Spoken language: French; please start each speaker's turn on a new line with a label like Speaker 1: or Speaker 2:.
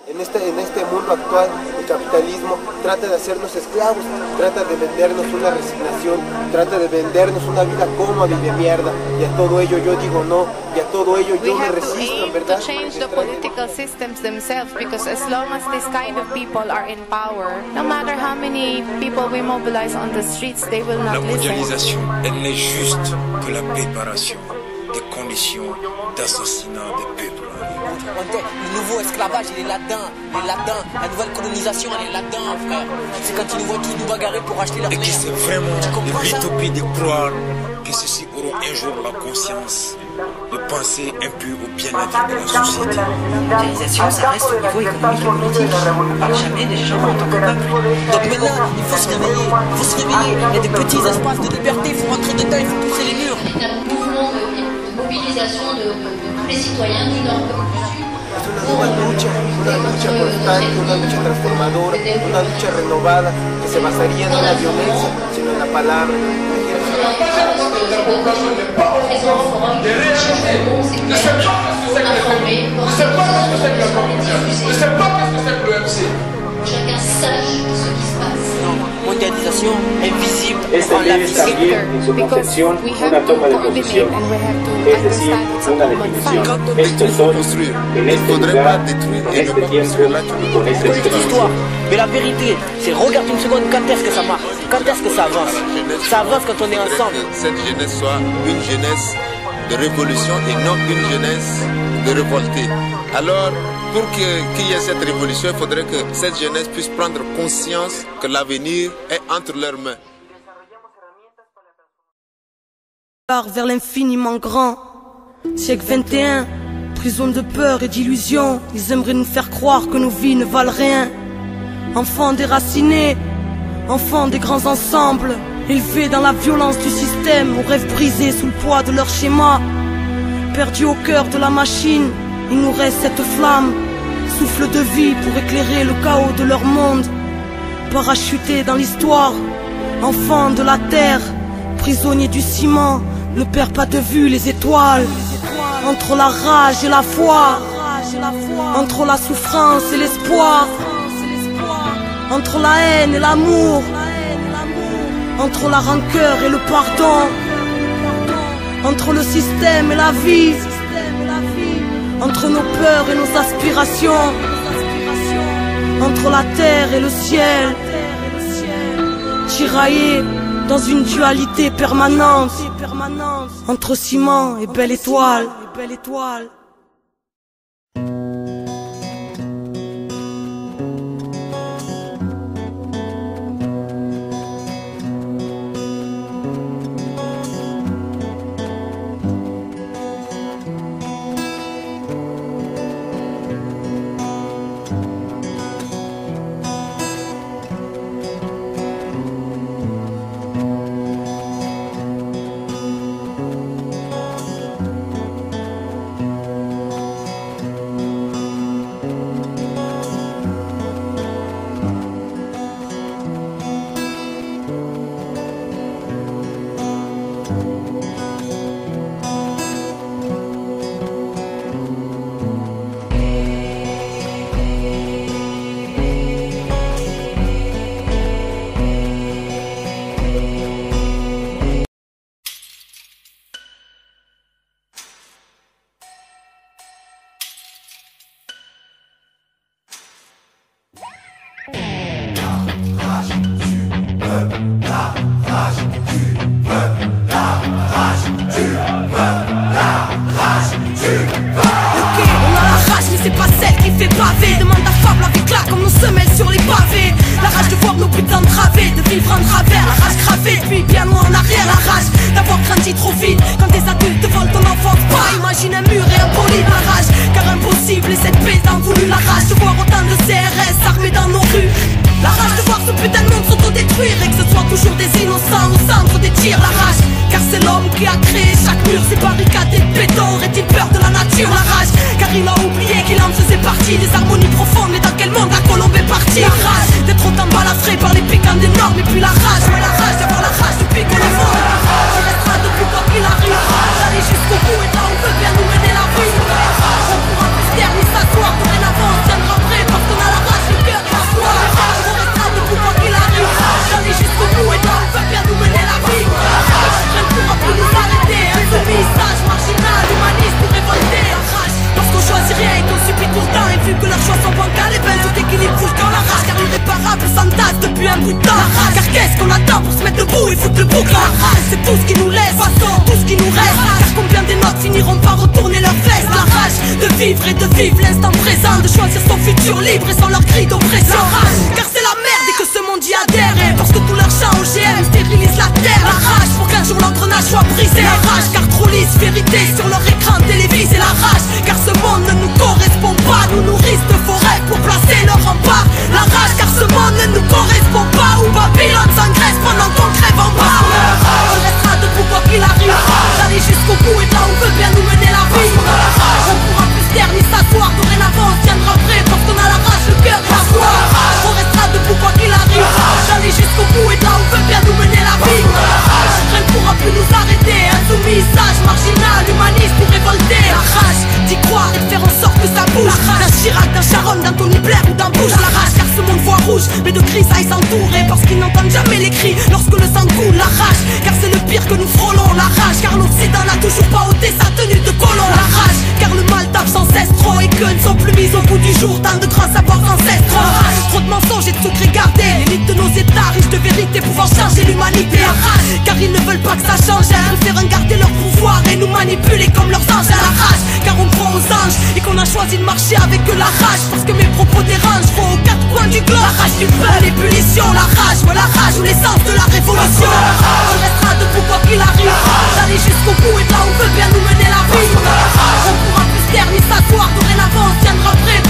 Speaker 1: En este mundo actual, el capitalismo trata de hacernos esclavos, trata de vendernos una resignación, trata de vendernos una vida cómoda y de mierda. Y a todo ello yo digo no, y a todo ello yo me resisto, en verdad.
Speaker 2: To change the political systems themselves, because as long as this kind of people are in power, no matter how many people we mobilize on the streets, they will not listen.
Speaker 3: La mondialisation, elle n'est juste que la préparation des conditions d'assassinat des peuples.
Speaker 4: Le nouveau esclavage, il est là-dedans, la nouvelle colonisation, elle est là-dedans, frère. C'est quand ils nous voient tous nous bagarrer pour acheter leur merde.
Speaker 3: Et que c'est vraiment de l'utopie de croire que ceux-ci auront un jour la conscience de penser un peu au bien-être de la société.
Speaker 5: La mondialisation, ça reste au niveau économique et politique. On parle jamais des gens en tant que peuple.
Speaker 4: Donc maintenant, il faut se réveiller, il y a des petits espaces de liberté, il faut rentrer dedans, il faut pousser les murs.
Speaker 6: C'est un mouvement de mobilisation de tous les citoyens du Nord comme du Sud.
Speaker 1: Una lucha constante, una lucha transformadora, una lucha renovada que se basaría no en la violencia, sino en la palabra.
Speaker 6: Chacun sache ce qui se passe.
Speaker 4: Mondialisation invisible.
Speaker 7: Esta ley es también, en su concepción, una toma de posición, es decir, una definición. Estos son, en este lugar, con este tiempo y con esta experiencia.
Speaker 4: Mais la vérité, c'est regarde une seconde quand est-ce que ça marche, quand est-ce que ça avance. Ça avance quand on est ensemble.
Speaker 8: Que cette jeunesse soit une jeunesse de révolution et non une jeunesse de révoltée. Alors, pour qu'il y ait cette révolution, il faudrait que cette jeunesse puisse prendre conscience que l'avenir est entre leurs mains.
Speaker 9: Vers l'infiniment grand, siècle 21, prison de peur et d'illusion. Ils aimeraient nous faire croire que nos vies ne valent rien. Enfants déracinés, enfants des grands ensembles, élevés dans la violence du système, aux rêves brisés sous le poids de leur schéma. Perdus au cœur de la machine, il nous reste cette flamme, souffle de vie pour éclairer le chaos de leur monde. Parachutés dans l'histoire, enfants de la terre, prisonniers du ciment, ne perds pas de vue les étoiles. Entre la rage et la foi, entre la souffrance et l'espoir, entre la haine et l'amour, entre la rancœur et le pardon, entre le système et la vie, entre nos peurs et nos aspirations, entre la terre et le ciel, tiraillés dans une dualité permanente, entre ciment et belle étoile. C'est pas celle qui fait baver. Demande à Fable avec là comme nos semelles sur les pavés. La rage de voir nos putains entravés, de vivre en travers, la rage gravée, puis bien loin en arrière. La rage d'avoir grandi trop vite quand des adultes volent ton enfance. Pas imagine un mur et un poli. La rage car impossible et cette paix t'en voulu. La rage de voir autant de CRS armés dans nos rues. La rage de voir ce putain de monde s'autodétruire et que ce soit toujours des innocents au centre des tirs. La rage car c'est l'homme qui a créé chaque mur. Ces barricades et béton, aurait-il peur de la nature? La rage car il a oublié qu'il en faisait partie des harmonies profondes. Mais dans quel monde la colombe est partie? La rage d'être autant balafré par les piquants des normes. Et puis la rage, ouais la rage d'avoir la rage depuis qu'on est mort. On restera depuis quoi qu'il arrive. D'aller jusqu'au bout et là on peut bien nous mener la vie. On pourra plus se taire ni s'asseoir. Dorénavant on tiendra prêt parce tout s'entasse depuis un bout de temps. Car qu'est-ce qu'on attend pour se mettre debout et foutre le bouc? La rage, c'est tout ce qui nous laisse, tout ce qui nous reste. Car combien des nôtres finiront par retourner leur veste? La rage de vivre et de vivre l'instant présent, de choisir son futur libre et sans leur cri d'oppression. Car c'est la merde et que ce monde y adhère, et parce que tout leur chant OGM stérilise la terre. La rage pour qu'un jour l'engrenage soit brisé. La rage car trop lisse, vérité sur leur écran télévisé. La rage car ce monde ne nous correspond pas, nous nourrissent de forêts pour placer leur rempart. La rage car ce monde ne nous correspond pas, où Babylone s'engraisse pendant qu'on crève en bas. On restera debout quoi qu'il arrive, d'aller jusqu'au bout et là où veut bien nous mener la vie. On pourra plus se taire ni s'asseoir, dorénavant on se tiendra prêt parce qu'on a la rage, le cœur et la foi. On restera debout quoi qu'il arrive, d'aller jusqu'au bout et là où veut bien nous mener la vie. Rien ne pourra plus nous arrêter, insoumis, sage, marginal, humaniste ou révolté. La rage d'y croire et de faire en sorte que ça bouge. D'un Chirac, d'un Sharon, d'un Tony Blair ou d'un Bush. La rage car ce monde voit rouge, mais de grisailles s'entourer parce qu'ils n'entendent jamais les cris lorsque le sang coule. La rage car c'est le pire que nous frôlons. La rage car l'Occident n'a toujours pas ôté sa tenue de colon. La rage car le mal tape sans cesse trop et que ne sont plus mis au bout du jour tant de grands savoirs ancestraux. Trop de mensonges et de secrets gardés, l'élite de nos états riches de vérité pouvant changer l'humanité. La rage car ils ne veulent pas que ça change, nous faire garder leur pouvoir et nous manipuler comme leurs anges. À la rage car on croit aux anges et qu'on a choisi de marcher avec la rage parce que mes propos dérangent. Faut aux quatre coins du globe, la rage du peuple, l'ébullition. La rage, ouais, la rage ou l'essence de la révolution. On restera debout quoi qu'il arrive, d'aller jusqu'au bout et là où veut bien nous mener la vie. On pourra plus se taire ni s'asseoir, dorénavant on se tiendra prêt